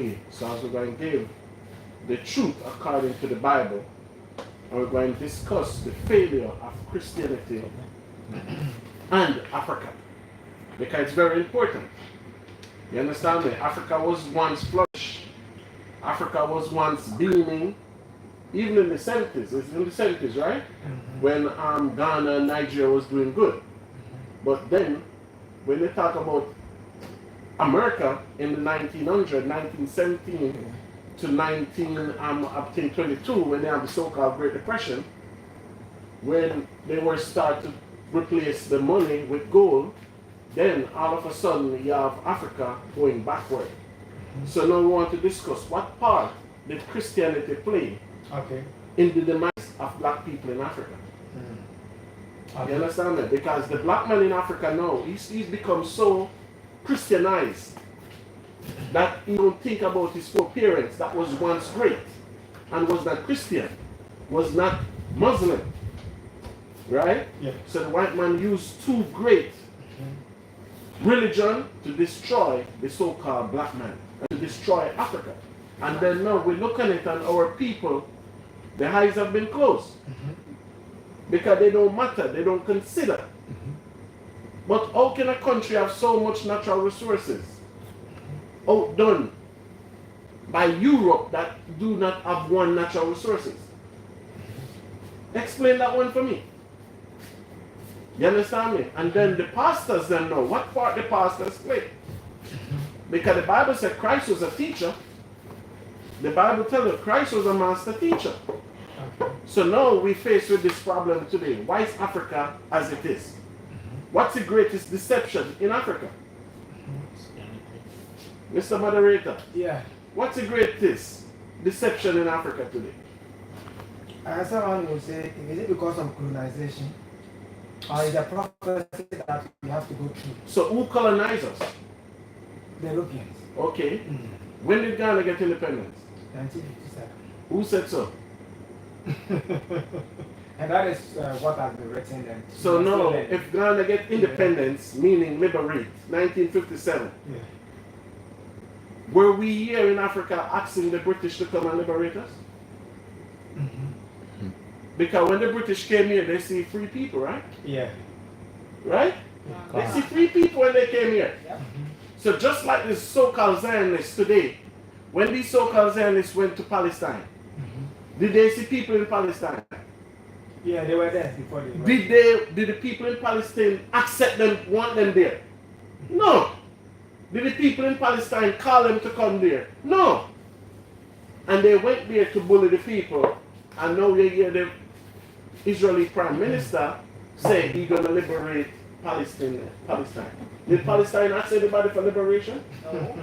So as we're going to give the truth according to the Bible, and we're going to discuss the failure of Christianity and Africa, because it's very important. You understand me? Africa was once flourish. Africa was once beaming, even in the 70s. It's in the 70s, right? When Ghana and Nigeria was doing good. But then, when they talk about America in the 1917 to 1922, when they have the so-called Great Depression, when they were starting to replace the money with gold, then all of a sudden you have Africa going backward. So now we want to discuss what part did Christianity play in the demise of black people in Africa. You understand that? Because the black man in Africa now, he's become so Christianized that he don't think about his foreparents that was once great and was not Christian, was not Muslim. Right? Yeah. So the white man used too great religion to destroy the so-called black man and to destroy Africa. And then now we're looking at it and our people, the eyes have been closed. Because they don't matter, they don't consider. But how can a country have so much natural resources outdone by Europe that do not have one natural resources? Explain that one for me. You understand me? And then the pastors then know what part the pastors play. Because the Bible said Christ was a teacher. The Bible tells us Christ was a master teacher. So now we face with this problem today. Why is Africa as it is? What's the greatest deception in Africa? Mr. Moderator. Yeah. What's the greatest deception in Africa today? Someone will say, is it because of colonization? Or is it a prophecy that we have to go through? So who colonized us? The Europeans. Okay. When did Ghana get independence? 1957. Who said so? And that is what has been written. And so no, if Ghana get independence, meaning liberate, 1957, were we here in Africa asking the British to come and liberate us? Because when the British came here, they see free people, right? Yeah. Right? They see free people when they came here. So just like this so-called Zionists today, when these so-called Zionists went to Palestine, did they see people in Palestine? Yeah, they were there before they went. Did the people in Palestine accept them, want them there? No. Did the people in Palestine call them to come there? No. And they went there to bully the people, and now you hear the Israeli Prime Minister say he's going to liberate Palestine. Did Palestine ask anybody for liberation? No.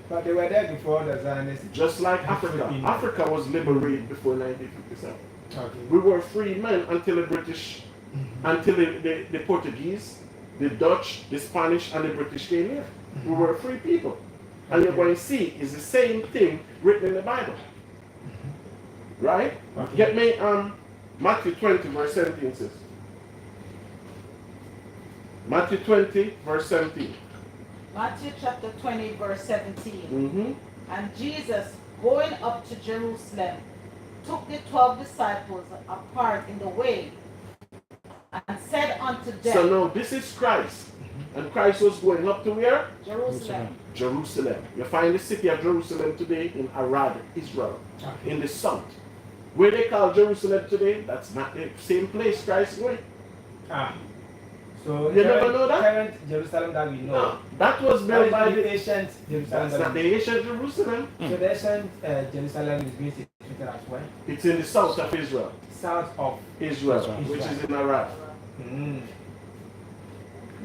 But they were there before the Zionists. Just like Africa. Africa was liberated before 1957. Okay. We were free men until the British, until the Portuguese, the Dutch, the Spanish, and the British came here. We were free people. And you're going to see it's the same thing written in the Bible. Right? Okay. Get me Matthew 20, verse 17 says. Matthew 20, verse 17. Matthew chapter 20, verse 17. And Jesus, going up to Jerusalem, took the 12 disciples apart in the way and said unto them. So now this is Christ. And Christ was going up to where? Jerusalem. Jerusalem. You find the city of Jerusalem today in Arad, Israel, in the south. Where they call Jerusalem today, that's not the same place Christ is going. So you never know that? Current Jerusalem that we know. No, that was built by the ancient Jerusalem. That's not the ancient Jerusalem. So the ancient Jerusalem is being situated as well? It's in the south of Israel. South of Israel, which is in Arad.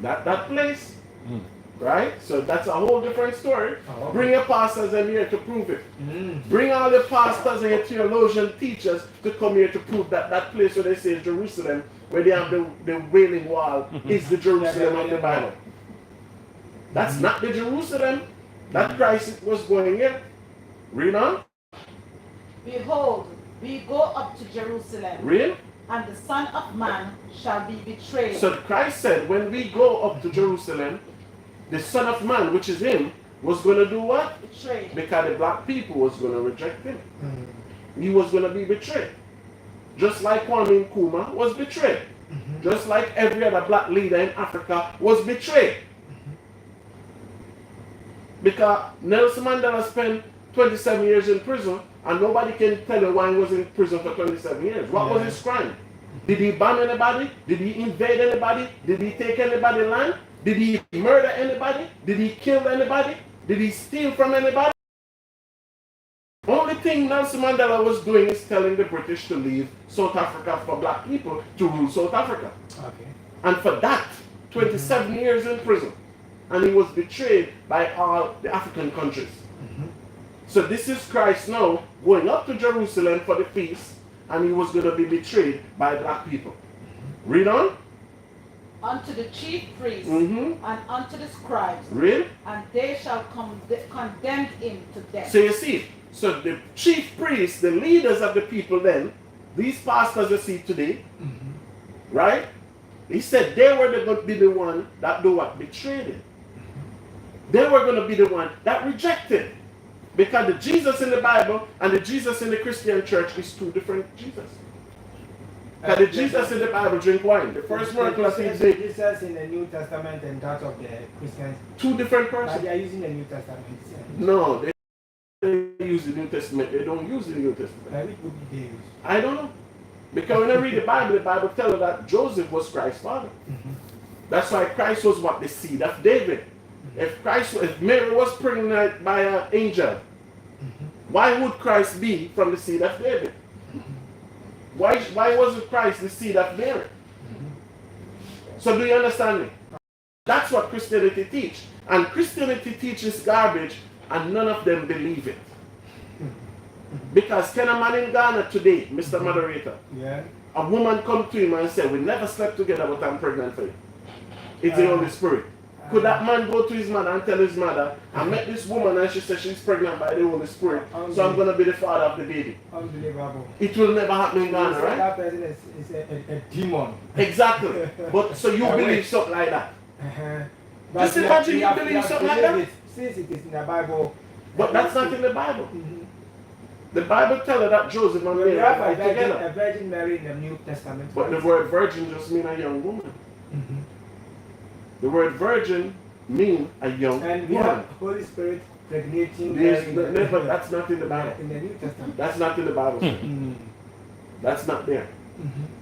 That place, right? So that's a whole different story. Bring your pastors in here to prove it. Bring all the pastors and your theologian teachers to come here to prove that that place where they say Jerusalem, where they have the Wailing Wall, is the Jerusalem of the Bible. That's not the Jerusalem that Christ was going here. Read on. Behold, we go up to Jerusalem. Read. And the Son of Man shall be betrayed. So Christ said, when we go up to Jerusalem, the Son of Man, which is him, was going to do what? Betrayed. Because the black people was going to reject him. He was going to be betrayed. Just like Kwame Nkrumah was betrayed. Just like every other black leader in Africa was betrayed. Because Nelson Mandela spent 27 years in prison and nobody can tell you why he was in prison for 27 years. What was his crime? Did he bomb anybody? Did he invade anybody? Did he take anybody's land? Did he murder anybody? Did he kill anybody? Did he steal from anybody? Only thing Nelson Mandela was doing is telling the British to leave South Africa for black people to rule South Africa. Okay. And for that, 27 years in prison. And he was betrayed by all the African countries. So this is Christ now going up to Jerusalem for the feast, and he was going to be betrayed by black people. Read on. Unto the chief priests and unto the scribes, Read. and they shall condemn him to death. So you see, so the chief priests, the leaders of the people then, these pastors you see today, right? He said they were going to be the one that do what? Betrayed him. They were going to be the one that rejected. Because the Jesus in the Bible and the Jesus in the Christian church is two different Jesus. Because the Jesus in the Bible drink wine. The first miracle I think is Jesus in the New Testament and that of the Christians. two different But persons. they are using the New Testament. No, they use the New Testament. They don't use the New Testament. Which book did they use? I don't know. Because when I read the Bible tells us that Joseph was Christ's father. That's why Christ was what? The seed of David. If Mary was pregnant by an angel, why would Christ be from the seed of David? Why wasn't Christ the seed of Mary? So do you understand me? That's what Christianity teaches. And Christianity teaches garbage and none of them believe it. Because can a man in Ghana today, Mr. Moderator, a woman come to him and say, we never slept together but I'm pregnant for you. It's the Holy Spirit. Could that man go to his mother and tell his mother, I met this woman and she said she's pregnant by the Holy Spirit, so I'm going to be the father of the baby? Unbelievable. It will never happen in Ghana, right? That person is a demon. Exactly. But so you believe something like that? But Just imagine you believe something like that? Since it is in the Bible. But that's not in the Bible. The Bible tells us that Joseph and We Mary have are a together. Virgin Mary in the New Testament. But the word virgin just means a young woman. The word virgin means a young And we woman. have Holy Spirit pregnating But that's not in the Bible. in the New Testament. That's not in the Bible. Sir. That's not there.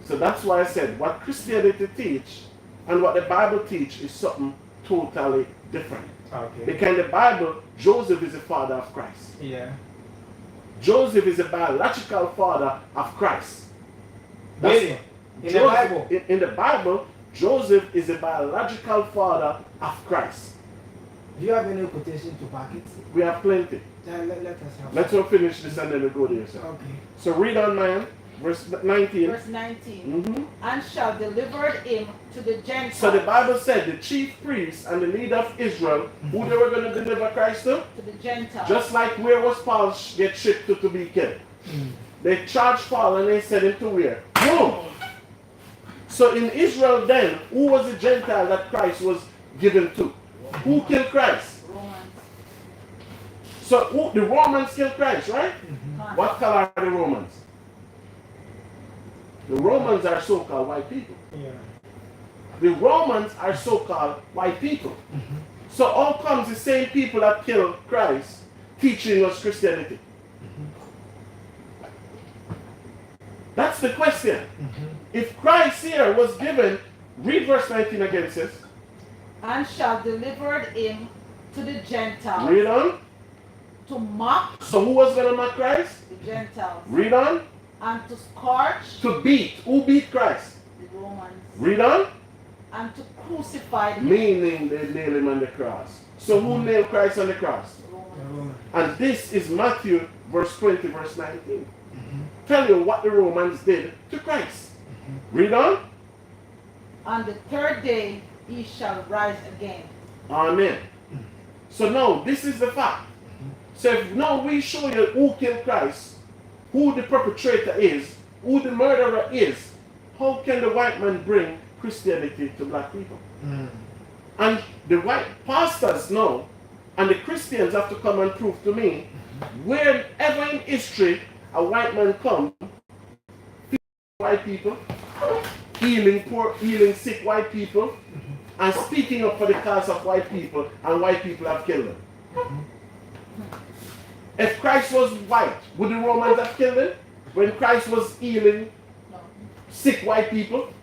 So that's why I said what Christianity teach and what the Bible teach is something totally different. Okay. Because in the Bible, Joseph is the father of Christ. Yeah. Joseph is the biological father of Christ. Really? In the Bible? In the Bible, Joseph is the biological father of Christ. Do you have any quotation to back it? We have plenty. Then let us have. Let's all finish this and then we go there, sir. Okay. So read on, man. Verse 19. Verse 19. And shall deliver him to the Gentiles. So the Bible said the chief priest and the leader of Israel, who they were going to deliver Christ to? To the Gentiles. Just like where was Paul get shipped to be killed. They charged Paul and they sent him to where? Rome. So in Israel then, who was the Gentile that Christ was given to? Who killed Christ? Romans. So the Romans killed Christ, right? What color are the Romans? The Romans are so-called white people. Yeah. The Romans are so-called white people. So how comes the same people that killed Christ teaching us Christianity? That's the question. If Christ here was given, read verse 19 again, sis. And shall deliver him to the Gentiles. Read on. To mock So who was going to mock Christ? the Gentiles. Read on. And to scourge To beat. Who beat Christ? the Romans. Read on. And to crucify him. Meaning they nailed him on the cross. So who nailed Christ on the cross? The Romans. And this is Matthew verse 20, verse 19. Tell you what the Romans did to Christ. Read on. On the third day he shall rise again. Amen. So now this is the fact. So if now we show you who killed Christ, who the perpetrator is, who the murderer is, how can the white man bring Christianity to black people? And the white pastors know And the Christians have to come and prove to me, wherever in history a white man comes, white people, healing poor, healing sick white people, and speaking up for the cause of white people, and white people have killed him. If Christ was white, would the Romans have killed him? When Christ was healing sick white people,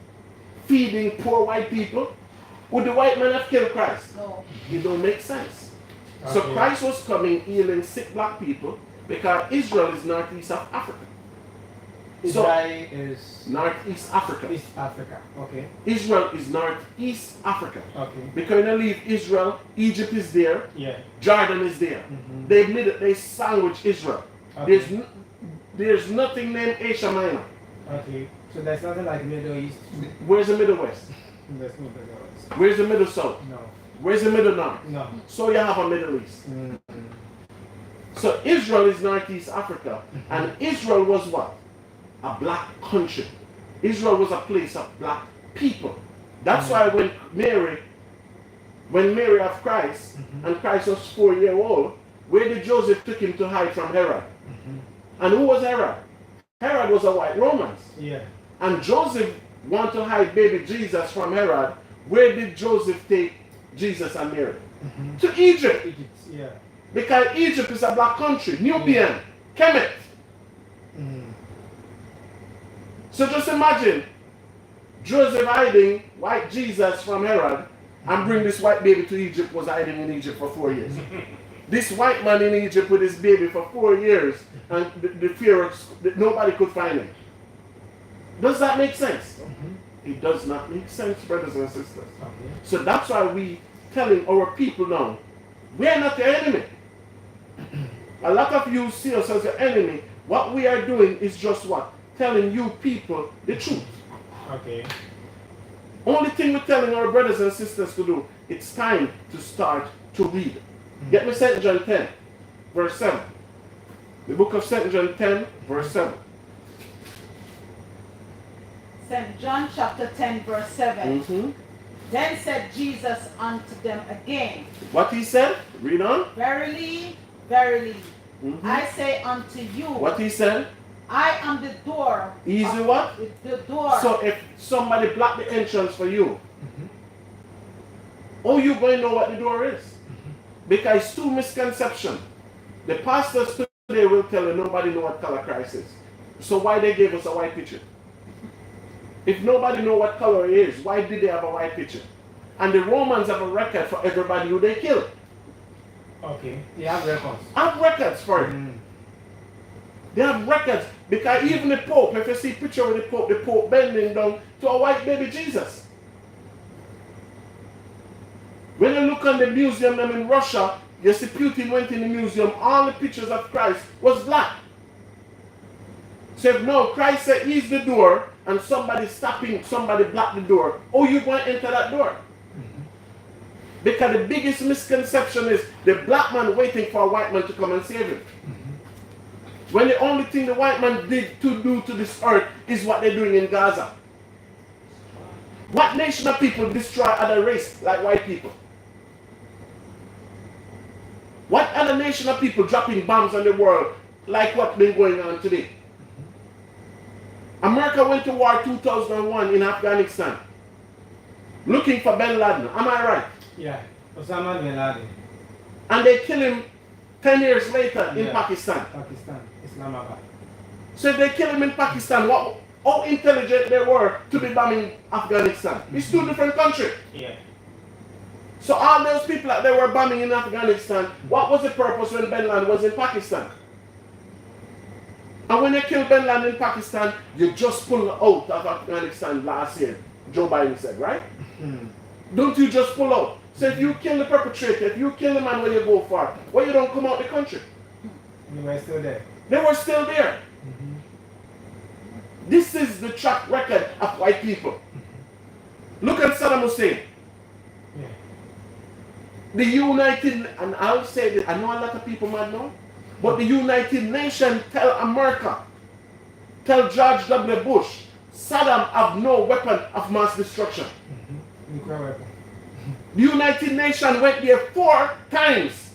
feeding poor white people, would the white man have killed Christ? No. It don't make sense. So Christ was coming healing sick black people because Israel is northeast of Africa. Israel is Northeast Africa. East Africa. Okay. Israel is northeast Africa. Okay. Because when you leave Israel, Egypt is there, Yeah. Jordan is there. They sandwich Israel. Okay. There's nothing named Asia Minor. Okay. So there's nothing like Middle East. Where's the Middle West? There's no Middle West. Where's the Middle South? No. Where's the Middle North? No. So you have a Middle East. So Israel is northeast Africa, and Israel was what? A black country. Israel was a place of black people. That's why when Mary of Christ, and Christ was 4 years old, where did Joseph took him to hide from Herod? And who was Herod? Herod was a white Roman. Yeah. And Joseph wanted to hide baby Jesus from Herod. Where did Joseph take Jesus and Mary? To Egypt. Egypt. Yeah. Because Egypt is a black country. Nubian, Kemet. So just imagine Joseph hiding white Jesus from Herod and bring this white baby to Egypt, was hiding in Egypt for 4 years. This white man in Egypt with his baby for 4 years, and the fear that nobody could find him. Does that make sense? It does not make sense, brothers and sisters. So that's why we telling our people now, we are not the enemy. A lot of you see us as the enemy. What we are doing is just what? Telling you people the truth. Okay. Only thing we're telling our brothers and sisters to do, it's time to start to read. Get me St. John 10, verse 7. The book of St. John 10, verse 7. St. John chapter 10, verse 7. Then said Jesus unto them again, What he said? Read on. Verily, verily, I say unto you, What he said? I am the door. Easy what? The door. So if somebody block the entrance for you, how you going to know what the door is? Because it's two misconceptions. The pastors today will tell you nobody know what color Christ is. So why they gave us a white picture? If nobody know what color he is, why did they have a white picture? And the Romans have a record for everybody who they killed. Okay. They have records. Have records for it. They have records. Because even the Pope, if you see a picture of the Pope bending down to a white baby Jesus. When you look on the museum in Russia, you see Putin went in the museum, all the pictures of Christ was black. So if no, Christ said he's the door, and somebody stopping, somebody block the door, oh, you going to enter that door? Because the biggest misconception is the black man waiting for a white man to come and save him. When the only thing the white man did to do to this earth is what they're doing in Gaza. What nation of people destroy other race like white people? What other nation of people dropping bombs on the world like what's been going on today? America went to war 2001 in Afghanistan looking for bin Laden. Am I right? Yeah. Osama bin Laden. And they kill him 10 years later in Pakistan. Pakistan. Islamabad. So if they kill him in Pakistan, how intelligent they were to be bombing Afghanistan. It's two different countries. Yeah. So all those people that they were bombing in Afghanistan, what was the purpose when bin Laden was in Pakistan? And when they killed bin Laden in Pakistan, you just pull out of Afghanistan last year, Joe Biden said, right? Don't you just pull out? So if you kill the perpetrator, if you kill the man where you go for, why you don't come out the country? You were still there. They were still there. This is the track record of white people. Look at Saddam Hussein. Yeah. The United, and I'll say that, I know a lot of people might know, but the United Nations tell America, tell George W. Bush, Saddam have no weapon of mass destruction. Nuclear weapon. The United Nations went there 4 times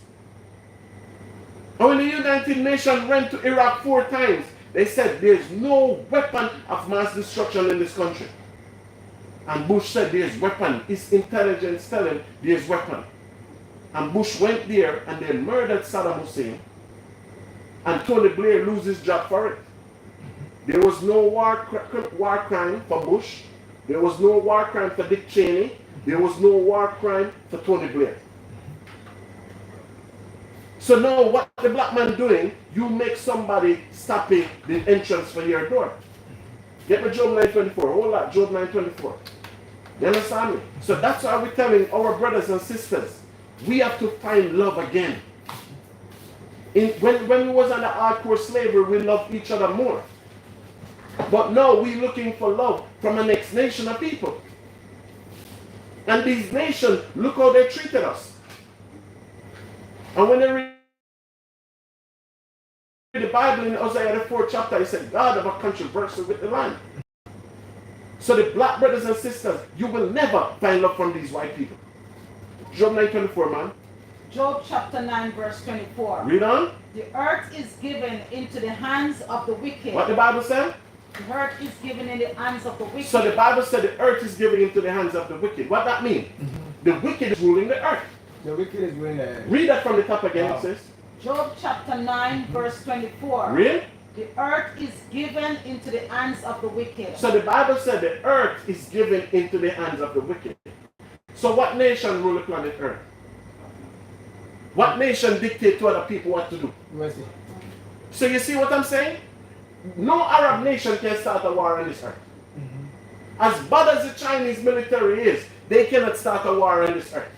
And when the United Nations went to Iraq 4 times, they said there's no weapon of mass destruction in this country. And Bush said there's weapon. His intelligence telling there's weapon. And Bush went there and they murdered Saddam Hussein. And Tony Blair lose his job for it. There was no war crime for Bush. There was no war crime for Dick Cheney. There was no war crime for Tony Blair. So now what the black man doing, you make somebody stopping the entrance for your door. Get me Job 9:24. Hold that, Job 9:24. You understand me? So that's why we're telling our brothers and sisters, we have to find love again. When we was under hardcore slavery, we loved each other more. But now we're looking for love from the next nation of people. And these nations, look how they treated us. And when they read the Bible in Isaiah the 4th chapter, it said, God of a country works with the land. So the black brothers and sisters, you will never find love from these white people. Job 9:24, man. Job chapter 9 verse 24. Read on. The earth is given into the hands of the wicked. What the Bible said? The earth is given in the hands of the wicked. So the Bible said the earth is given into the hands of the wicked. What that mean? The wicked is ruling the earth. The wicked is ruling the earth. Read that from the top again, Wow. it says. Job chapter 9 verse 24. Read. The earth is given into the hands of the wicked. So the Bible said the earth is given into the hands of the wicked. So what nation rule the planet earth? What nation dictate to other people what to do? USA. So you see what I'm saying? No Arab nation can start a war on this earth. As bad as the Chinese military is, they cannot start a war on this earth.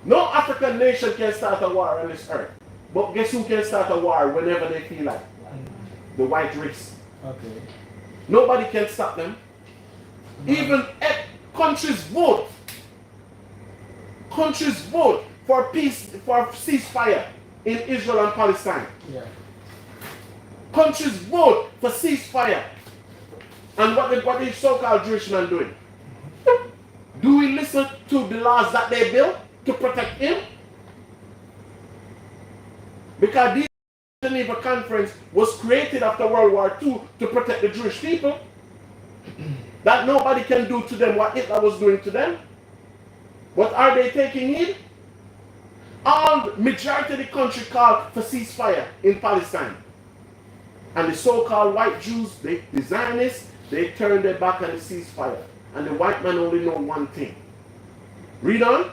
No African nation can start a war on this earth. But guess who can start a war whenever they feel like? The white race. Okay. Nobody can stop them. Even countries vote. Countries vote for peace, for ceasefire in Israel and Palestine. Yeah. Countries vote for ceasefire. And what the so-called Jewish man doing? Do we listen to the laws that they built to protect him? Because the Geneva Conference was created after World War II to protect the Jewish people. That nobody can do to them what Hitler was doing to them. But are they taking heed? All majority of the country called for ceasefire in Palestine. And the so-called white Jews, the Zionists, they turn their back on the ceasefire. And the white man only know one thing. Read on.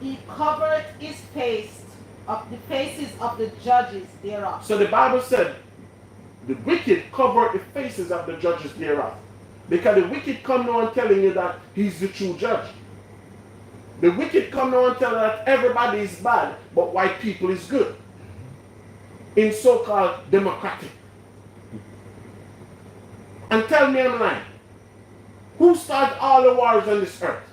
He covered his face of the faces of the judges thereof. So the Bible said, the wicked covered the faces of the judges thereof. Because the wicked come now and telling you that he's the true judge. The wicked come now and tell you that everybody is bad, but white people is good. In so-called democratic. And tell me I'm lying. Who started all the wars on this earth?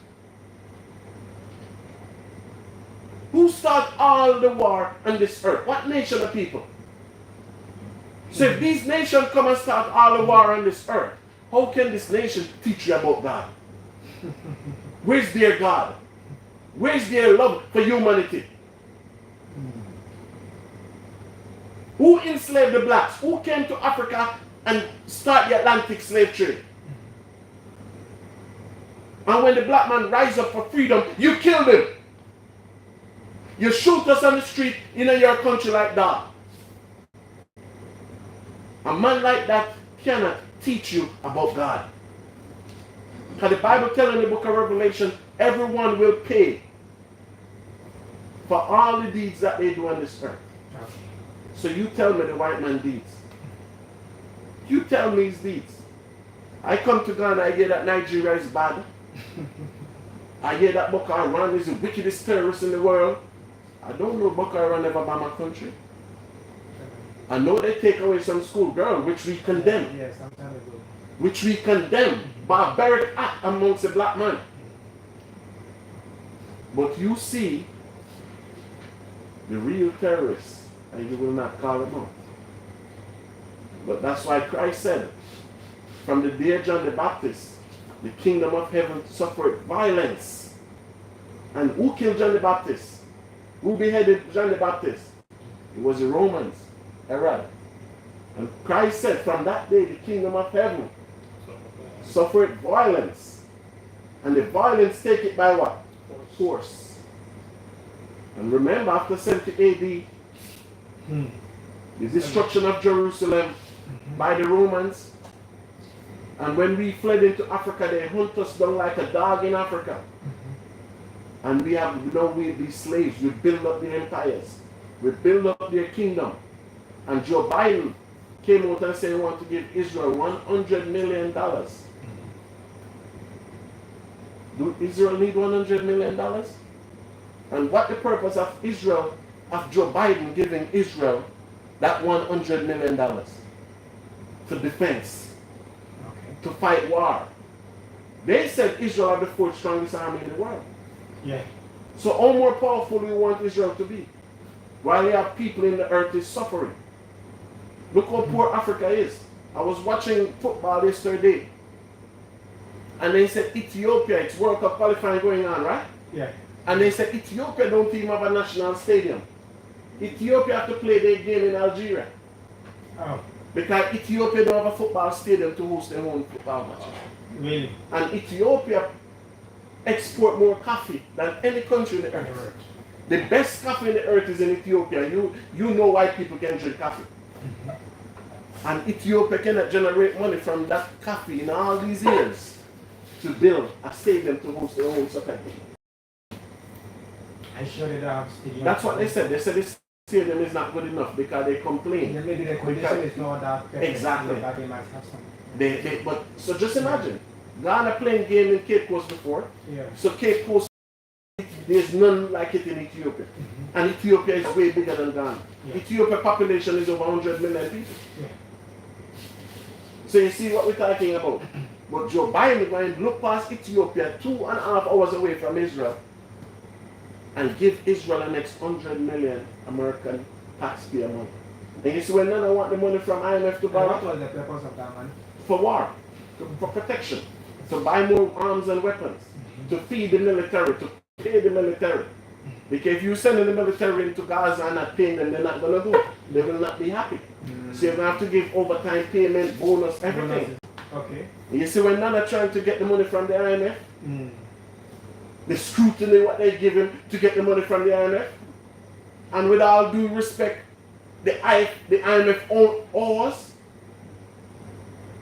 Who started all the war on this earth? What nation of people? So if these nations come and start all the war on this earth, how can this nation teach you about God? Where's their God? Where's their love for humanity? Who enslaved the blacks? Who came to Africa and started the Atlantic slave trade? And when the black man rise up for freedom, you kill them. You shoot us on the street in your country like that. A man like that cannot teach you about God. Because the Bible tells in the book of Revelation, everyone will pay for all the deeds that they do on this earth. So you tell me the white man deeds. You tell me his deeds. I come to Ghana, I hear that Nigeria is bad. I hear that Boko Haram is the wickedest terrorist in the world. I don't know Boko Haram ever by my country. I know they take away some school girl, which we condemn. Yes, some time ago. Which we condemn. Barbaric act amongst the black man. But you see the real terrorists, and you will not call them out. But that's why Christ said, from the day of John the Baptist, the kingdom of heaven suffered violence. And who killed John the Baptist? Who beheaded John the Baptist? It was the Romans, Herod. And Christ said, from that day the kingdom of heaven suffered violence. And the violence take it by what? Force. And remember, after 70 AD, the destruction of Jerusalem by the Romans. And when we fled into Africa, they hunt us down like a dog in Africa. And we have, we be slaves. We build up their empires. We build up their kingdom. And Joe Biden came out and said he wants to give Israel $100 million. Do Israel need $100 million? And what the purpose of Israel, of Joe Biden giving Israel that $100 million? For defense. To fight war. They said Israel are the fourth strongest army in the world. Yeah. So how more powerful we want Israel to be? While we have people in the earth is suffering. Look how poor Africa is. I was watching football yesterday. And they said Ethiopia, it's World Cup qualifying going on, right? Yeah. And they said Ethiopia don't even have a national stadium. Ethiopia have to play their game in Algeria. Oh. Because Ethiopia don't have a football stadium to host their own football matches. Really? And Ethiopia export more coffee than any country in the earth. The best coffee in the earth is in Ethiopia. You know why people can drink coffee. And Ethiopia cannot generate money from that coffee in all these years to build a stadium to host their own soccer game. I sure they don't have stadium. That's what they said. They said this stadium is not good enough because they complain. Yeah, maybe the condition is not that perfect. Exactly. But they might have some. But so just imagine, Ghana playing game in Cape Coast before. Yeah. So Cape Coast, there's none like it in Ethiopia. And Ethiopia is way bigger than Ghana. Yeah. Ethiopia population is over 100 million people. Yeah. So you see what we're talking about. But Joe Biden is going to look past Ethiopia 2.5 hours away from Israel and give Israel the next 100 million American taxpayer money. And you see when none want the money from IMF to buy What was the purpose of that money? for war, for protection, to buy more arms and weapons, to feed the military, to pay the military. Because if you send the military into Gaza and not paying them, they're not going to do it. They will not be happy. So you're going to have to give overtime payment, bonus, everything. Okay. You see when Nana trying to get the money from the IMF, the scrutiny what they give him to get the money from the IMF, and with all due respect, the IMF owes us,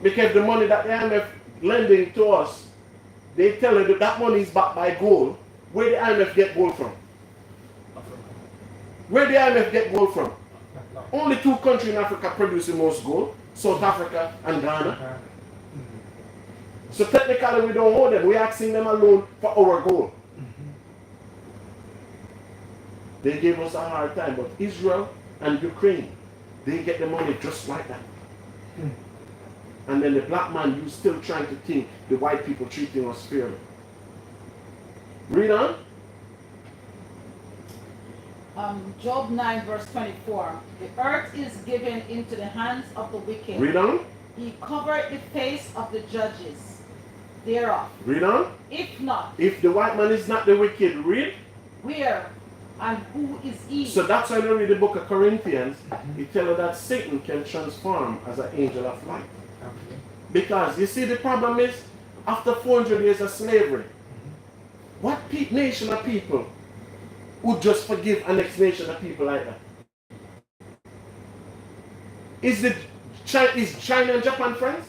because the money that the IMF lending to us, they tell you that that money is backed by gold. Where the IMF get gold from? Where the IMF get gold from? Only two countries in Africa produce the most gold, South Africa and Ghana. So technically we don't owe them, we're asking them a loan for our gold. They gave us a hard time, but Israel and Ukraine, they get the money just like that. And then the black man, you still trying to think the white people treating us fairly. Read on. Job 9 verse 24. The earth is given into the hands of the wicked. Read on. He covered the face of the judges thereof. Read on. If not, If the white man is not the wicked, read. where and who is he? So that's why you read the book of Corinthians, it tells you that Satan can transform as an angel of light. Okay. Because you see the problem is, after 400 years of slavery, what nation of people would just forgive a next nation of people like that? Is China and Japan friends?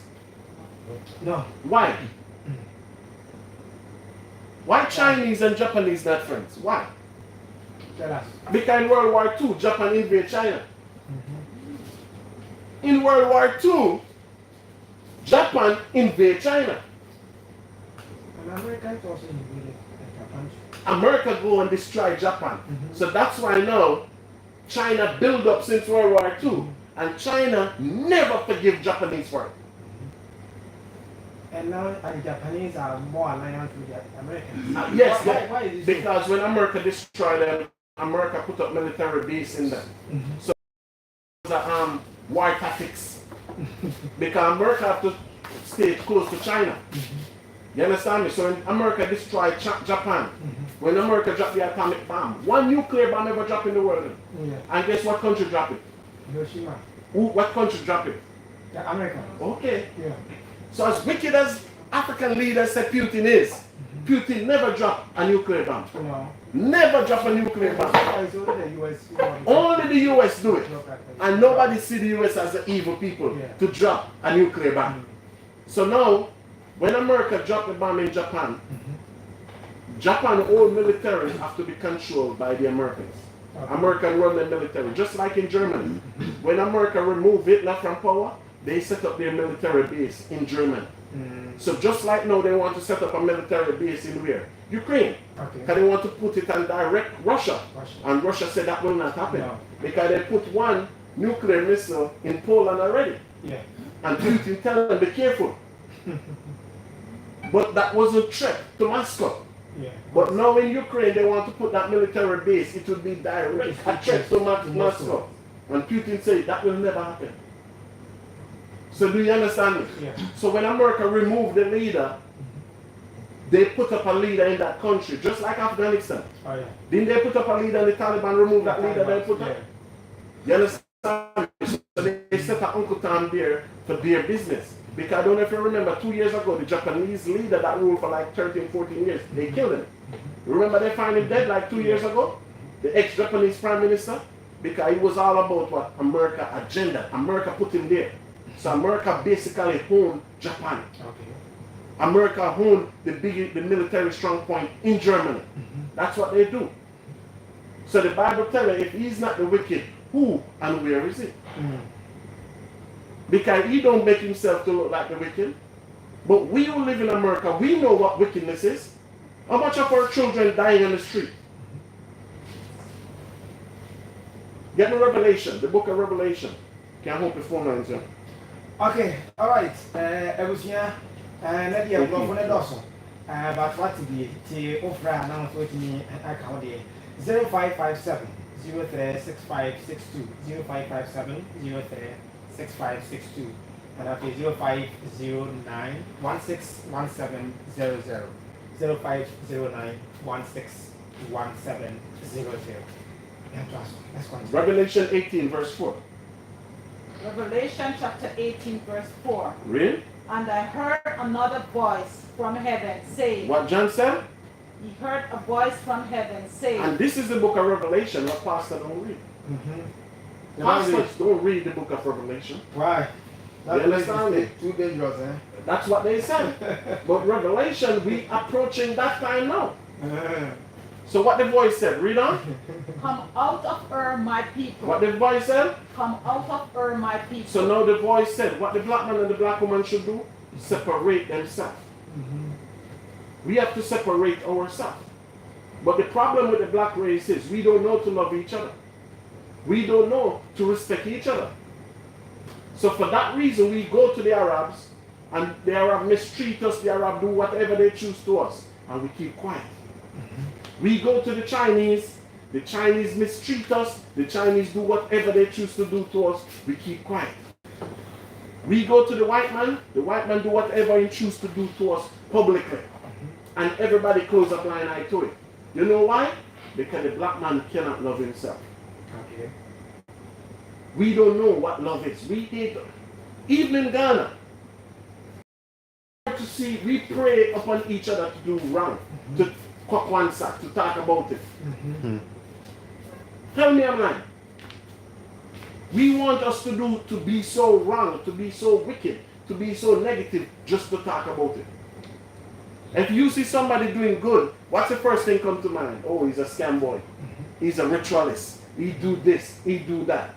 No. Why? Why Chinese and Japanese not friends? Why? Tell us. Because in World War II, Japan invaded China. In World War II, Japan invaded China. And Americans also invaded Japan. America go and destroy Japan. So that's why now China build up since World War II, and China never forgive Japanese for it. And now the Japanese are more aligned with the Americans. Yes, Why is this because when America destroyed them, America put up military base in them. So the war tactics. Because America have to stay close to China. You understand me? So when America destroyed Japan, when America dropped the atomic bomb. One nuclear bomb ever dropped in the world. Yeah. And guess what country dropped it? Hiroshima. What country dropped it? The America. Okay. Yeah. So as wicked as African leaders say Putin is, Putin never dropped a nuclear bomb. No. Never dropped a nuclear bomb. It's only the US. Only the US do it. And nobody see the US as the evil people to drop a nuclear bomb. So now, when America dropped the bomb in Japan, Japan all military have to be controlled by the Americans. American run the military, just like in Germany. When America removed Hitler from power, they set up their military base in Germany. So just like now they want to set up a military base in where? Ukraine. Because they want to put it on direct Russia. And Russia said that will not happen. No. Because they put one nuclear missile in Poland already. Yeah. And Putin tell them, be careful. But that was a threat to Moscow. Yeah. But now in Ukraine they want to put that military base, it would be direct a threat to Moscow. And Putin said that will never happen. So do you understand me? Yeah. So when America removed the leader, they put up a leader in that country, just like Afghanistan. Oh, yeah. Didn't they put up a leader and the Taliban removed that leader they put up? You understand? So they set up Uncle Tom there for their business. Because I don't know if you remember, 2 years ago, the Japanese leader that ruled for like 13, 14 years, they killed him. Remember they found him dead like 2 years ago? The ex-Japanese prime minister? Because he was all about what? America agenda. America put him there. So America basically owned Japan. Okay. America owned the military strong point in Germany. That's what they do. So the Bible tells us if he's not the wicked, who and where is he? Because he don't make himself to look like the wicked. But we who live in America, we know what wickedness is. How much of our children dying on the street? Get the Revelation, the book of Revelation. Can't hold the phone lines here. Okay, all right. I was here, and I did go for the dozen. But what to be the offer announced with me account 0557 036562 0557 036562 and after 0509 161700 0509 161700. That's one. Revelation 18 verse 4. Revelation chapter 18 verse 4. Read. And I heard another voice from heaven saying. What John said? He heard a voice from heaven saying. And this is the book of Revelation, what pastor don't read. Pastors don't read the book of Revelation. Why? You understand me? Too dangerous, eh? That's what they said. But Revelation, we approaching that time now. So what the voice said, read on. Come out of her, my people. What the voice said? Come out of her, my people. So now the voice said, what the black man and the black woman should do? Separate themselves. We have to separate ourselves. But the problem with the black race is we don't know to love each other. We don't know to respect each other. So for that reason, we go to the Arabs, and the Arab mistreat us, the Arab do whatever they choose to us, and we keep quiet. We go to the Chinese mistreat us, the Chinese do whatever they choose to do to us, we keep quiet. We go to the white man do whatever he chooses to do to us publicly. And everybody close a blind eye to it. You know why? Because the black man cannot love himself. Okay. We don't know what love is. Even in Ghana, we pray upon each other to do wrong, to cock one sack, to talk about it. Tell me I'm lying. We want us to be so wrong, to be so wicked, to be so negative, just to talk about it. If you see somebody doing good, what's the first thing come to mind? Oh, he's a scam boy. He's a ritualist. He do this, he do that.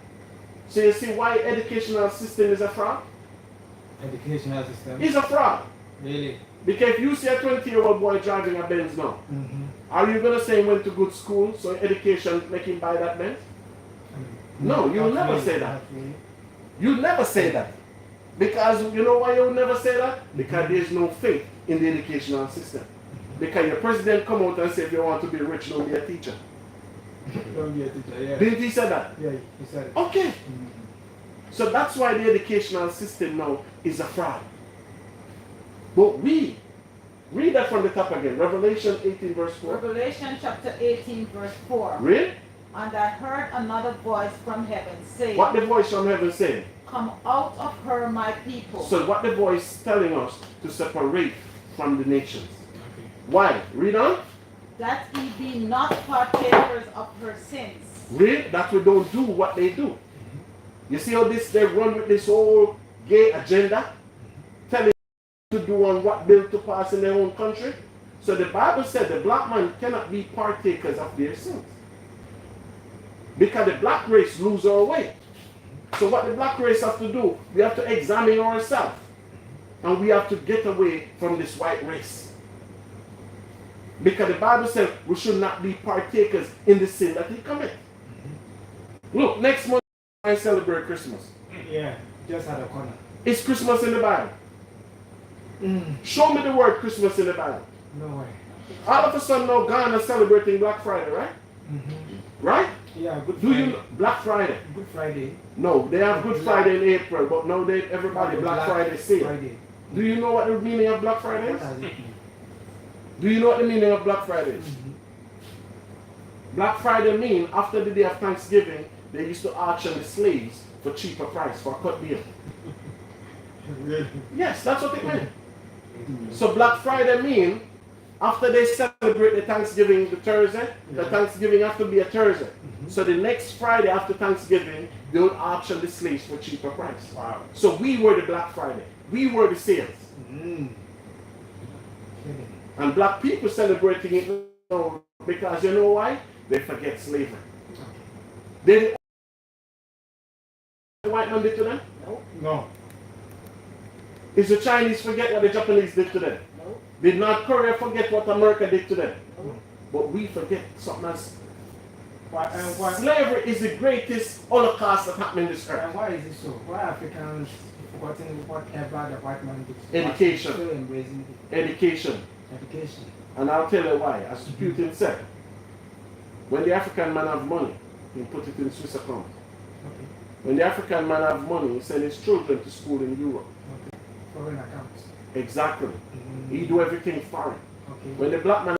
So you see why educational system is a fraud? Educational system? It's a fraud. Really? Because if you see a 20-year-old boy driving a Benz now, are you going to say he went to good school, so education make him buy that Benz? No, you'll never say that. You'll never say that. Because you know why you'll never say that? Because there's no faith in the educational system. Because your president come out and say if you want to be rich, don't be a teacher. Don't be a teacher, yeah. Didn't he say that? Yeah, he said it. Okay. So that's why the educational system now is a fraud. But we Read that from the top again. Revelation 18 verse 4. Revelation chapter 18 verse 4. Read. And I heard another voice from heaven saying, What the voice from heaven saying? Come out of her, my people. So what the voice telling us to separate from the nations. Why? Read on. That ye be not partakers of her sins. Read that we don't do what they do. You see how they run with this whole gay agenda? Telling to do on what bill to pass in their own country. So the Bible said the black man cannot be partakers of their sins. Because the black race lose our way. So what the black race have to do, we have to examine ourselves. And we have to get away from this white race. Because the Bible says we should not be partakers in the sin that he commit. Look, next month I celebrate Christmas. Yeah, just at the corner. Is Christmas in the Bible? Show me the word Christmas in the Bible. No way. All of a sudden now Ghana is celebrating Black Friday, right? Right? Yeah, Good Do Friday. you know Black Friday? Good Friday. No, they have Good Friday in April, but now everybody Black Friday sale. Friday. Do you know what the meaning of Black Friday What is? does it mean? Do you know what the meaning of Black Friday is? Black Friday mean after the day of Thanksgiving, they used to auction the slaves for cheaper price, for a cut deal. Really? Yes, that's what it meant. So Black Friday mean after they celebrate the Thanksgiving the Thursday, the Thanksgiving have to be a Thursday. So the next Friday after Thanksgiving, they would auction the slaves for cheaper price. Wow. So we were the Black Friday. We were the sales. And black people celebrating it now because you know why? They forget slavery. Did the white man did to them? No. Is the Chinese forget what the Japanese did to them? No. Did North Korea forget what America did to them? No. But we forget something else. Why, Slavery is the greatest holocaust that happened in this earth. and why is it so? Why Africans forgetting whatever the white man did? Education. Still embracing Education. education. And I'll tell you why. As Putin said, when the African man have money, he put it in Swiss account. Okay. When the African man have money, he send his children to school in Europe. Okay. Foreign accounts. Exactly. He do everything foreign. Okay. When the black man,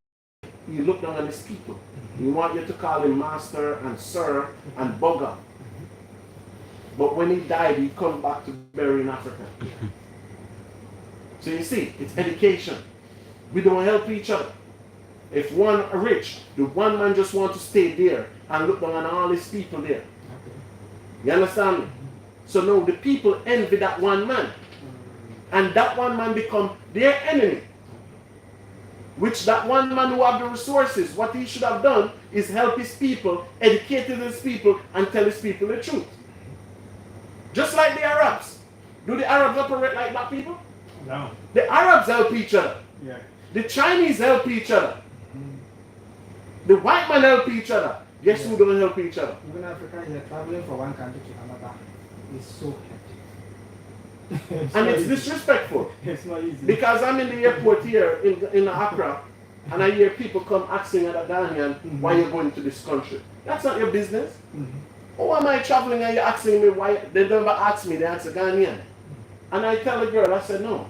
he look down on his people. He want you to call him master and sir and bugger. But when he died, he come back to bury in Africa. So you see, it's education. We don't help each other. If one are rich, the one man just want to stay there and look down on all his people there. You understand me? So now the people envy that one man. And that one man become their enemy. Which that one man who have the resources, what he should have done is help his people, educate his people, and tell his people the truth. Just like the Arabs. Do the Arabs operate like black people? No. The Arabs help each other. Yeah. The Chinese help each other. The white man help each other. Guess who don't help each other? Even Africa, you're traveling from one country to another. It's so hectic. And it's disrespectful. It's not easy. Because I'm in the airport here in Accra, and I hear people come asking at a Ghanaian, why you're going to this country. That's not your business. Oh, am I traveling and you're asking me why? They never ask me, they ask a Ghanaian. And I tell the girl, I said, no.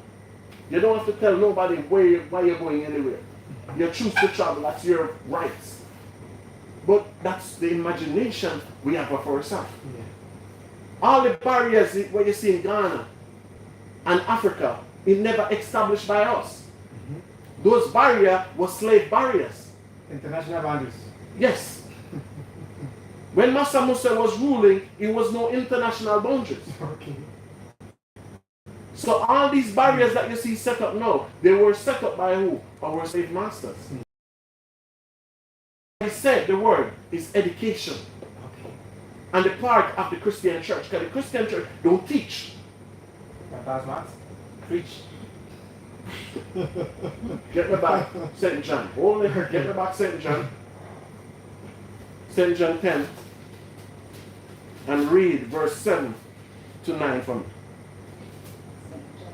You don't have to tell nobody why you're going anywhere. You choose to travel, that's your rights. But that's the imagination we have for ourselves. Yeah. All the barriers what you see in Ghana and Africa, it never established by us. Those barriers were slave barriers. International boundaries. Yes. When Massa Musa was ruling, it was no international boundaries. Okay. So all these barriers that you see set up now, they were set up by who? Our slave masters. I said the word is education. Okay. And the part of the Christian church. Because the Christian church don't teach. But that's what? Preach. Get me back, St. John. Hold it, get me back, St. John. St. John 10. And read verse 7 to 9 for me.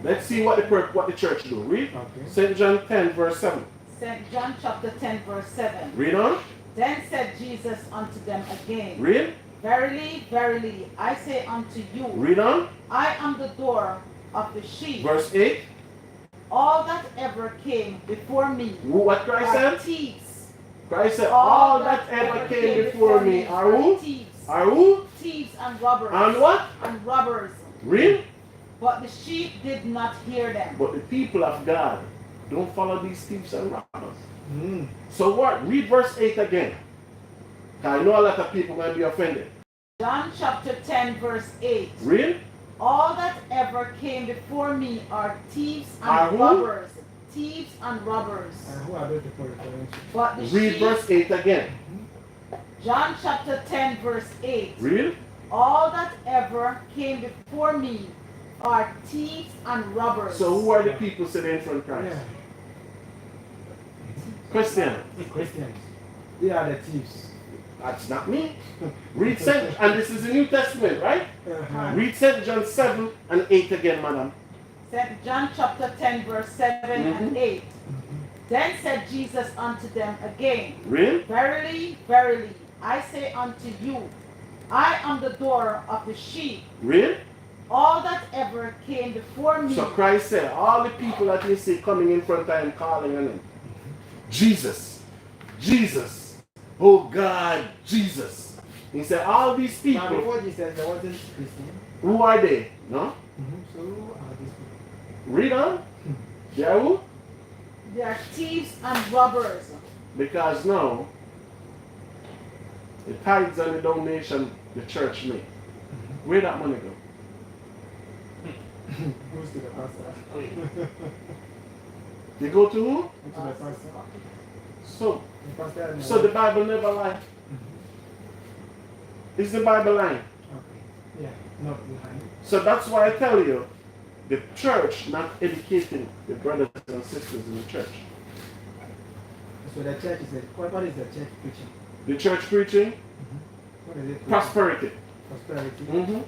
Let's see what the church do. Read. Okay. St. John 10 verse 7. St. John chapter 10 verse 7. Read on. Then said Jesus unto them again, Read. Verily, verily, I say unto you, Read on. I am the door of the sheep. Verse 8. all that ever came before me What Christ are said? thieves. Christ said, all that ever came before me are who? Thieves. Are who? Thieves and robbers. And what? And robbers. Read. But the sheep did not hear them. But the people of God don't follow these thieves and robbers. So what? Read verse 8 again. I know a lot of people going to be offended. John chapter 10 verse 8. Read. All that ever came before me are thieves Are and who? robbers. Thieves and robbers. Who are those people referring to? But the Read sheep, verse 8 again. John chapter 10 verse 8. Read. All that ever came before me are thieves and robbers. So who are the people sitting in front of Christ? Yeah. Christian. Christians. They are the thieves. That's not me. Read St. And this is the New Testament, right? Read St. John 7 and 8 again, madam. St. John chapter 10 verse 7 and 8. Then said Jesus unto them again, Read. Verily, verily, I say unto you, I am the door of the sheep. Read. All that ever came before me. So Christ said, all the people that you see coming in front of him, calling on him, Jesus, Jesus, oh God, Jesus. He said, all these Now, people, before Jesus, there wasn't Christian. who are they? No? So who are these people? Read on. They are who? They are thieves and robbers. Because now, the tithes and the donation the church make, where that money go? Goes to the pastor. They go to who? To the pastor. So, The pastor so the Bible never lies. Is the Bible lying? Okay. Yeah, not behind. So that's why I tell you, the church not educating the brothers and sisters in the church. So the church is what is the church preaching? The church preaching What is it? Preaching? prosperity. Prosperity.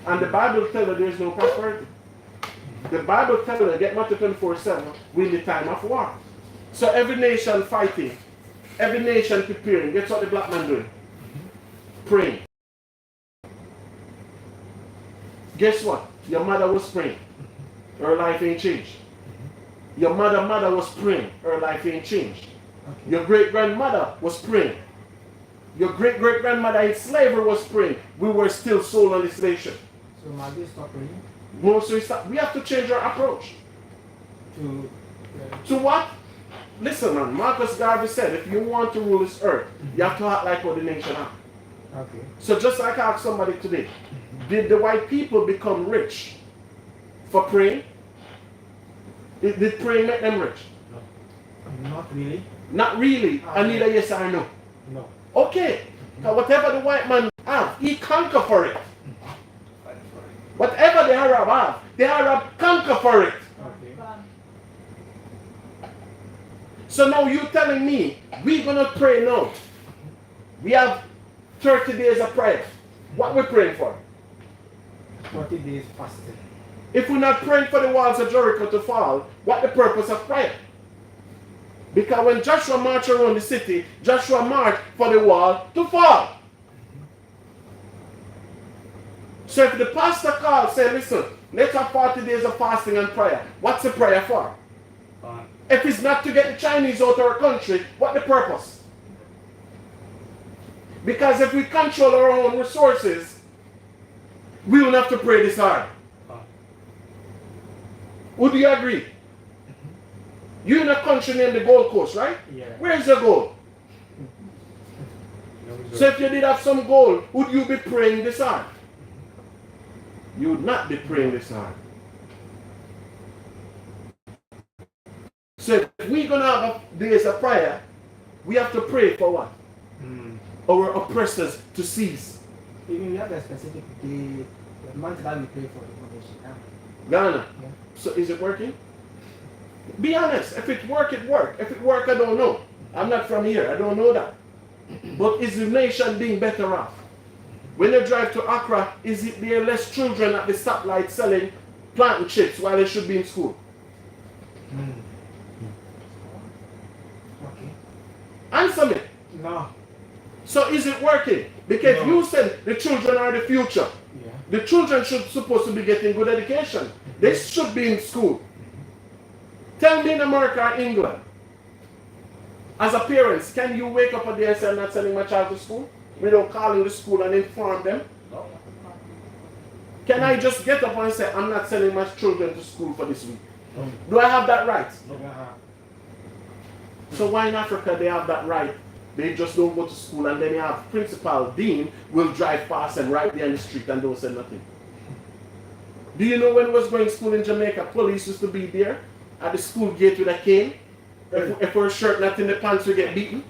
And the Bible tells you there's no prosperity. The Bible tells you, get Matthew 24:7, we're in the time of war. So every nation fighting, every nation preparing. Guess what the black man doing? Praying. Guess what? Your mother was praying. Her life ain't changed. Your mother was praying. Her life ain't changed. Okay. Your great-grandmother was praying. Your great-great-grandmother in slavery was praying. We were still sold on the slave ship. So must they stop praying? Most we have to change our approach. To To what? Listen, man. Marcus Garvey said, if you want to rule this earth, you have to act like what the nation act. okay. So just like I asked somebody today, did the white people become rich for praying? Did praying make them rich? Not really. Not really. And neither yes or no. No. Okay. Now whatever the white man have, he conquer for it. Whatever the Arab have, the Arab conquer for it. Okay. So now you telling me, we're going to pray now. We have 30 days of prayer. What we're praying for? 40 days fasting. If we're not praying for the walls of Jericho to fall, what the purpose of prayer? Because when Joshua marched around the city, Joshua marched for the wall to fall. So if the pastor calls, say, listen, let's have 40 days of fasting and prayer. What's the prayer for? If it's not to get the Chinese out of our country, what the purpose? Because if we control our own resources, we will have to pray this hard. Would you agree? You're in a country named the Gold Coast, right? Yeah. Where's the gold? So if you did have some gold, would you be praying this hard? You would not be praying this hard. So if we're going to have days of prayer, we have to pray for what? Our oppressors to cease. Even we have a specific day, the month that we pray for the nation. Ghana. Yeah. So is it working? Be honest. If it work, it work. If it work, I don't know. I'm not from here. I don't know that. But is the nation being better off? When they drive to Accra, is it there less children at the stoplight selling plantain chips while they should be in school? Okay. Answer me. No. So is it working? Because No. you said the children are the future. Yeah. The children should supposed to be getting good education. They should be in school. Tell me in America or England, as a parent, can you wake up a day and say, I'm not sending my child to school? Without calling the school and inform them? No. Can I just get up and say, I'm not sending my children to school for this week? Do I have that right? So why in Africa they have that right? They just don't go to school, and then you have principal, dean will drive past and right there in the street and don't say nothing. Do you know when I was going to school in Jamaica, police used to be there at the school gate with a cane? If our shirt not in the pants, we get beaten.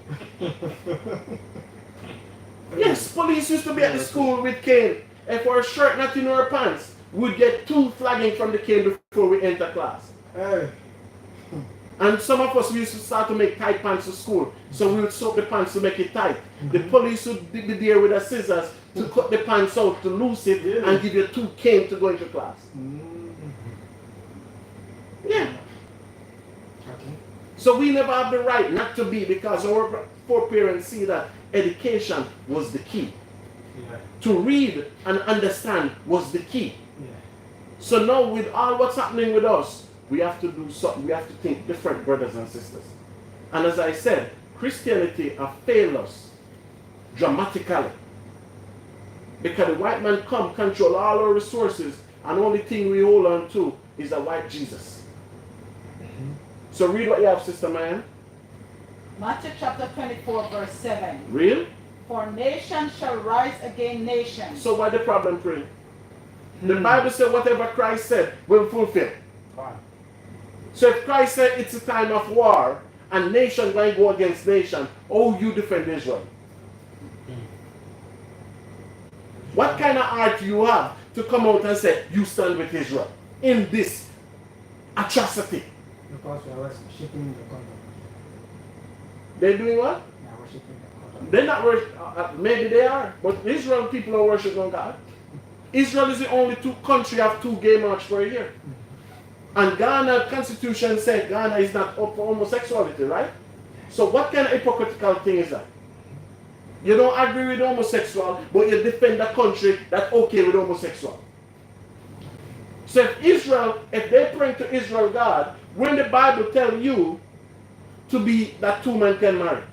Yes, police used to be at the school with cane. If our shirt not in our pants, we'd get 2 flagging from the cane before we enter class. And some of us, we used to start to make tight pants to school. So we would soak the pants to make it tight. The police would be there with the scissors to cut the pants out, to loose it, and give you 2 cane to go into class. Yeah. So we never have the right not to be, because our foreparents see that education was the key. To read and understand was the key. So now with all what's happening with us, we have to do something. We have to think different, brothers and sisters. And as I said, Christianity has failed us dramatically. Because the white man come, control all our resources, and the only thing we hold on to is a white Jesus. So read what you have, Sister Man. Matthew chapter 24, verse 7. Real? For nation shall rise against nation. So why the problem, pray? The Bible said whatever Christ said will fulfill. So if Christ said it's a time of war and nation going to go against nation, oh, you defend Israel. What kind of heart do you have to come out and say you stand with Israel in this atrocity? Because we are worshiping the God. They're doing what? We are worshiping the God. They're not worshiping, maybe they are, but Israel people are worshiping God. Israel is the only country have 2 gay march per year. And Ghana constitution said Ghana is not up for homosexuality, right? So what kind of hypocritical thing is that? You don't agree with homosexual, but you defend a country that's okay with homosexual. So if they pray to Israel God, when the Bible tells you to be that 2 men can marry.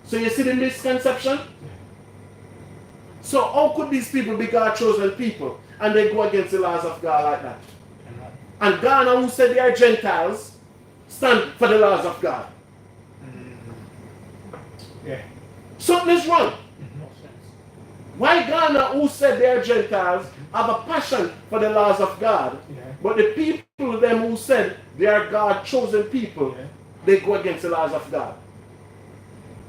So you see the misconception? So how could these people be God's chosen people and they go against the laws of God like that? And Ghana, who said they are Gentiles, stand for the laws of God. Yeah. Something is wrong. Why Ghana, who said they are Gentiles, have a passion for the laws of God, but the people them who said they are God's chosen people, they go against the laws of God.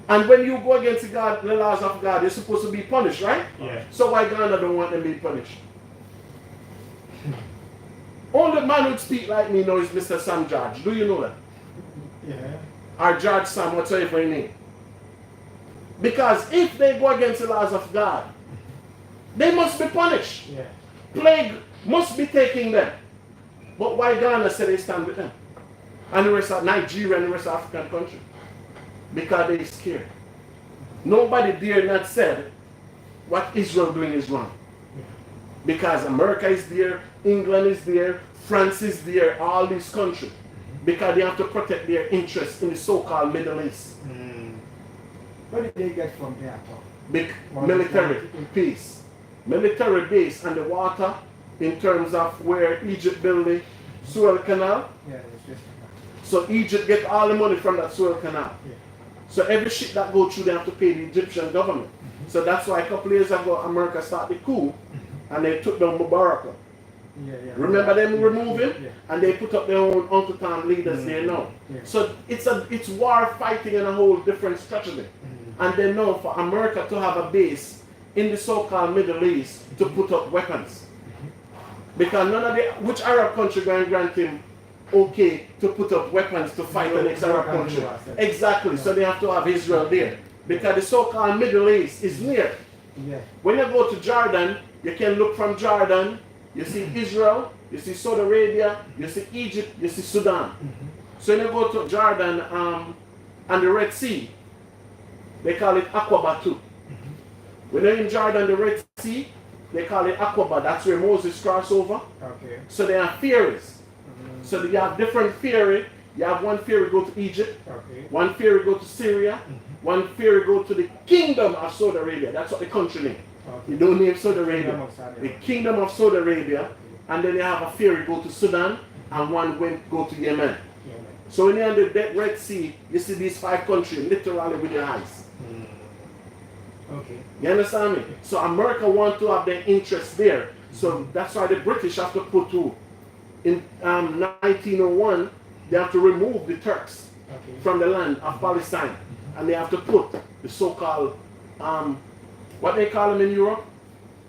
And when you go against the laws of God, you're supposed to be punished, right? Yeah. So why Ghana don't want them to be punished? Only man who speak like me now is Mr. Sam George. Do you know that? Yeah. Or George Sam, whatever his name. Because if they go against the laws of God, they must be punished. Yeah. Plague must be taking them. But why Ghana said they stand with them? And the rest of Nigeria and the rest of African countries? Because they're scared. Nobody dare not said what Israel doing is wrong. Because America is there, England is there, France is there, all these countries. Because they have to protect their interests in the so-called Middle East. What did they get from there? Big military peace. Military base and the water in terms of where Egypt built the Suez Canal. Yeah, it's just So Egypt get all the money from that Suez Canal. Yeah. So every ship that go through, they have to pay the Egyptian government. So that's why a couple years ago, America started the coup, and they took down Mubarak. Remember them remove him? Yeah. And they put up their own Uncle Tom leaders there now. Yeah. So it's war fighting and a whole different strategy. And they know for America to have a base in the so-called Middle East to put up weapons. Because none of which Arab country going to grant him okay to put up weapons to fight the next Arab country? Exactly. So they have to have Israel there. Because the so-called Middle East is near. Yeah. When you go to Jordan, you can look from Jordan, you see Israel, you see Saudi Arabia, you see Egypt, you see Sudan. So when you go to Jordan and the Red Sea, they call it Aqaba too. When you're in Jordan, the Red Sea, they call it Aqaba. That's where Moses crossed over. Okay. So they are fierce. So you have different ferry. You have one ferry go to Egypt, Okay. one ferry go to Syria, one ferry go to the Kingdom of Saudi Arabia. That's what the country name. Okay. You don't name Saudi Arabia. Kingdom of Saudi The Arabia. Kingdom of Saudi Arabia, and then you have a ferry go to Sudan, and one went go to Yemen. Yeah. So when you're on the Red Sea, you see these 5 countries literally with your eyes. Okay. You understand me? So America want to have their interest there. So that's why the British have to put to, in 1901, they have to remove the Turks Okay. from the land of Palestine. And they have to put the so-called, what they call them in Europe?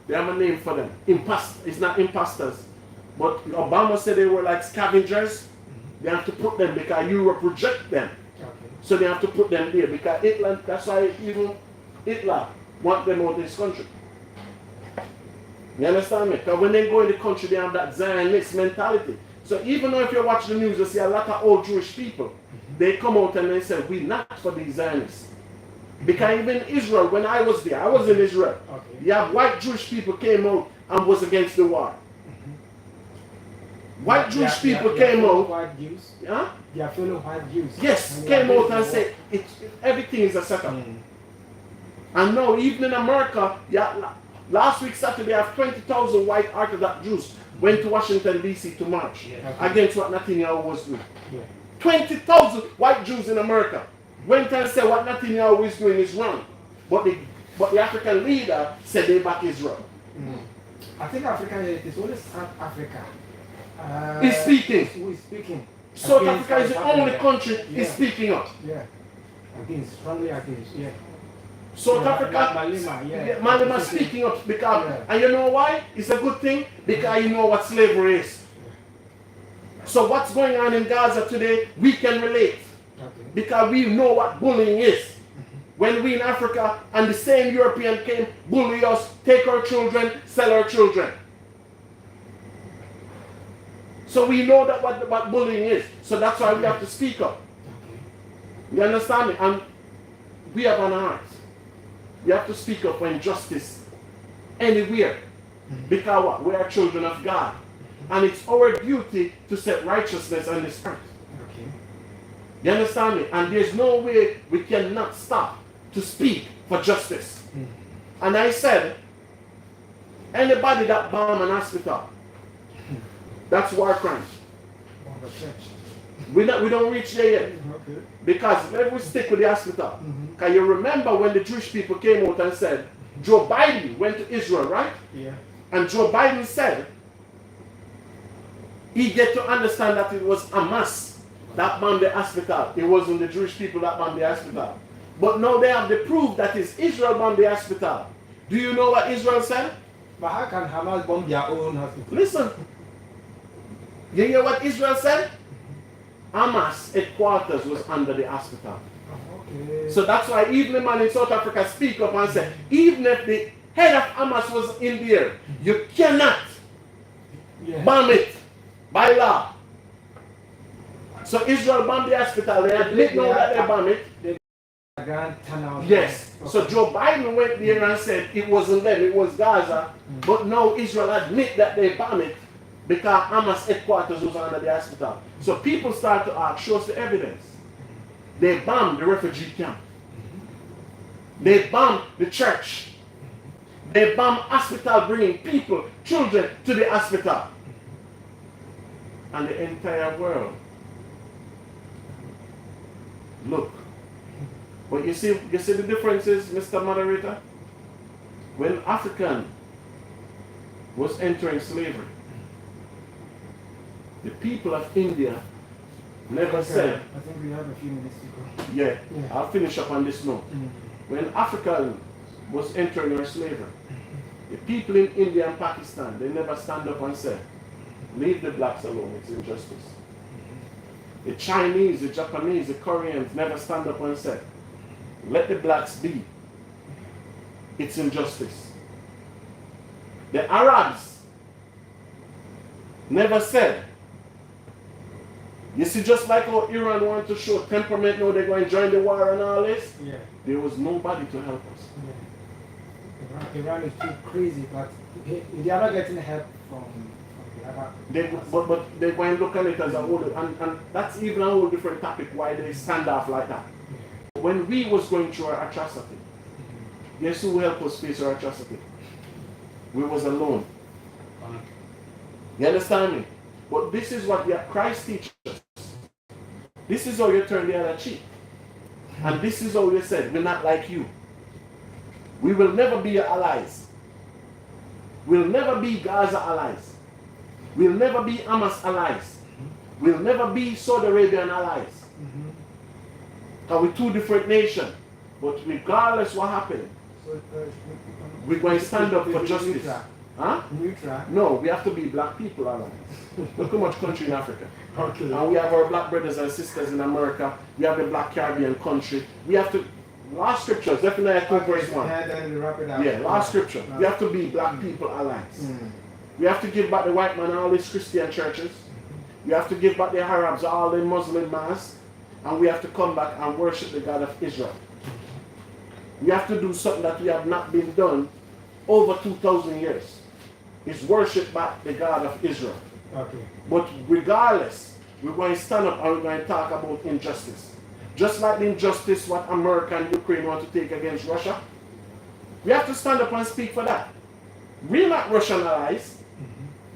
They have a name for them. It's not imposters. But Obama said they were like scavengers. They have to put them because Europe reject them. Okay. So they have to put them there because Hitler, that's why even Hitler want them out of this country. You understand me? Because when they go in the country, they have that Zionist mentality. So even though if you watch the news, you see a lot of old Jewish people, they come out and they say, we're not for these Zionists. Because even Israel, when I was there, I was in Israel. Okay. You have white Jewish people came out and was against the war. White Jewish people came out. White Jews. Huh? They are fellow white Jews. Yes, And came they are out and against said everything is a setup. the war. And now, even in America, last week Saturday, I have 20,000 white Orthodox Jews went to Washington, D.C. to march against what Netanyahu was doing. Yeah. 20,000 white Jews in America went and said what Netanyahu is doing is wrong. But the African leader said they back Israel. I think Africa is only South Africa. He's speaking. Who is speaking? South Against Africa is the South only Africa. country Yeah. is speaking up. Yeah. Strongly against, yeah. South Yeah, Africa, Malema, yeah. Malema speaking up because, Yeah. and you know why? It's a good thing because you know what slavery is. So what's going on in Gaza today, we can relate Okay. because we know what bullying is. When we in Africa and the same European came, bully us, take our children, sell our children. So we know that what bullying is. So that's why we have to speak up. You understand me? And we have an heart. We have to speak up for injustice anywhere. Because what? We are children of God. And it's our duty to set righteousness on this earth. Okay. You understand me? And there's no way we cannot stop to speak for justice. And I said, anybody that bomb an hospital, that's war crimes. On the church. We don't reach there yet. Okay. Because let we stick with the hospital. Can you remember when the Jewish people came out and said, Joe Biden went to Israel, right? Yeah. And Joe Biden said, he get to understand that it was Hamas that bombed the hospital. It wasn't the Jewish people that bombed the hospital. But now they have the proof that it's Israel bombed the hospital. Do you know what Israel said? But how can Hamas bomb their own hospital? Listen. You hear what Israel said? Hamas headquarters was under the hospital. Okay. So that's why even the man in South Africa speak up and say, even if the head of Hamas was in there, you cannot bomb it by law. So Israel bombed the hospital. They admit now that they bombed it. Grand turnout. Yes. So Joe Biden went there and said it wasn't them, it was Gaza. But now Israel admit that they bombed it because Hamas headquarters was under the hospital. So people start to ask, show us the evidence. They bombed the refugee camp. They bombed the church. They bombed hospital, bringing people, children to the hospital. And the entire world. Look. But you see the differences, Mr. Moderator? When African was entering slavery, the people of India never said, I think we have a few minutes to go. yeah, I'll finish up on this note. When African was entering our slavery, the people in India and Pakistan, they never stand up and say, leave the blacks alone, it's injustice. The Chinese, the Japanese, the Koreans never stand up and say, let the blacks be. It's injustice. The Arabs never said. You see, just like how Iran wanted to show temperament, now they're going to join the war and all this. Yeah. There was nobody to help us. Iran is too crazy, but they are not getting help from the But they're going to look at it as a whole, and that's even a whole different topic why they stand off like that. When we was going through our atrocity, guess who helped us face our atrocity? We was alone. You understand me? But this is what Christ teaches us. This is how you turn the other cheek. And this is how you said, we're not like you. We will never be your allies. We'll never be Gaza allies. We'll never be Hamas allies. We'll never be Saudi Arabian allies. Because we're two different nations. But regardless what happened, we're going to stand up for justice. Huh? No, we have to be black people allies. Look how much country in Africa. Okay. And we have our black brothers and sisters in America. We have the black Caribbean country. We have to, last scriptures, Zephaniah 2 verse 1. Yeah, last scripture. We have to be black people allies. We have to give back the white man all these Christian churches. We have to give back the Arabs all the Muslim mass. And we have to come back and worship the God of Israel. We have to do something that we have not been done over 2,000 years. It's worship back the God of Israel. Okay. But regardless, we're going to stand up and we're going to talk about injustice. Just like the injustice what America and Ukraine want to take against Russia. We have to stand up and speak for that. We're not Russian allies.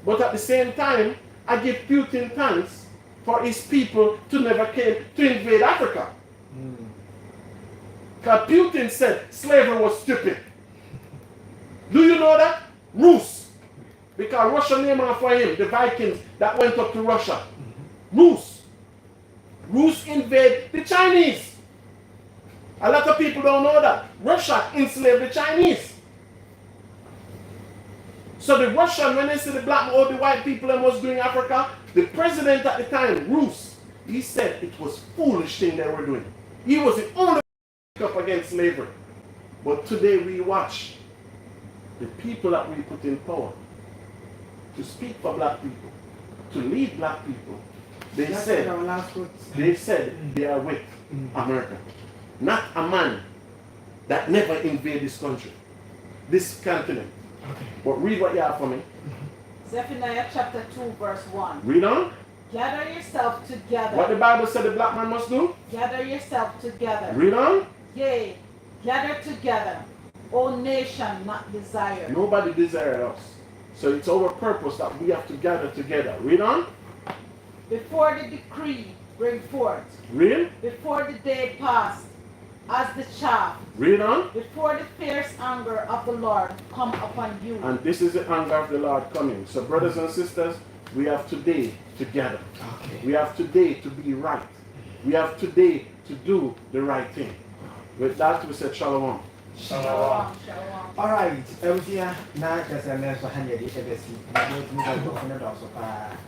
But at the same time, I give Putin thanks for his people to never came to invade Africa. Because Putin said slavery was stupid. Do you know that? Rus. Because Russia named after him, the Vikings that went up to Russia. Rus. Rus invade the Chinese. A lot of people don't know that. Russia enslaved the Chinese. So the Russian, when they see the black or the white people that was doing Africa, the president at the time, Rus, he said it was foolish thing they were doing. He was the only one up against slavery. But today we watch the people that we put in power to speak for black people, to lead black people. They said they are with America. Not a man that never invaded this country, this continent. Okay. But read what you have for me. Zephaniah chapter 2 verse 1. Read on. Gather yourself together. What the Bible said the black man must do? Gather yourself together. Read on. Yea, gather together, O nation not desired. Nobody desired us. So it's our purpose that we have to gather together. Read on. Before the decree bring forth. Read. Before the day passed, as the chaff. Read on. Before the fierce anger of the Lord come upon you. And this is the anger of the Lord coming. So brothers and sisters, we have today to gather. Okay. We have today to be right. We have today to do the right thing. With that, we said shalom. Shalom. Shalom. All right. Everything now because I'm not so handy. ABC. I'm going to go for the dog. So I'm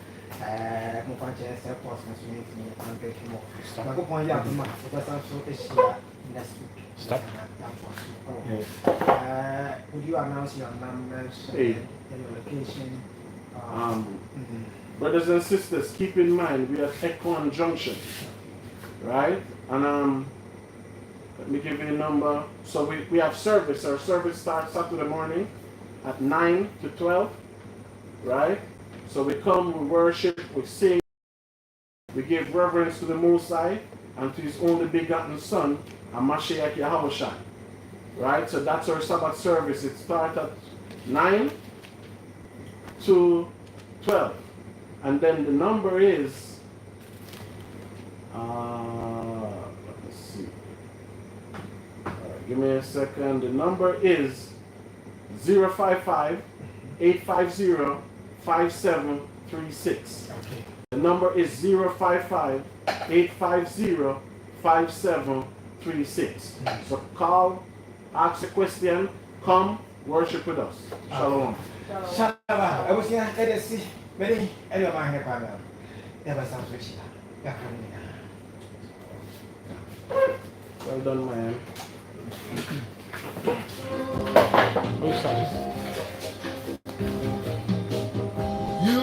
going to say post my swimming and take him off. I'm going to go to my because I'm so issued next week. Stop. Would you announce your numbers and your location? Brothers and sisters, keep in mind we are at Equan Junction, right? And let me give you a number. So we have service. Our service starts Saturday morning at 9 to 12, right? So we come, we worship, we sing, we give reverence to the Most High and to His only begotten Son, Mashiach YAHAWAH, right? So that's our Sabbath service. It starts at 9 to 12. And then the number is, let's see. Give me a second. The number is 055-850-5736. Okay. The number is 055-850-5736. So call, ask a question, come, worship with us. Shalom. Shalom. I was here. ABC. Many. Anyone here? Panel. Never sounds rich. Well done, man. Both sides. You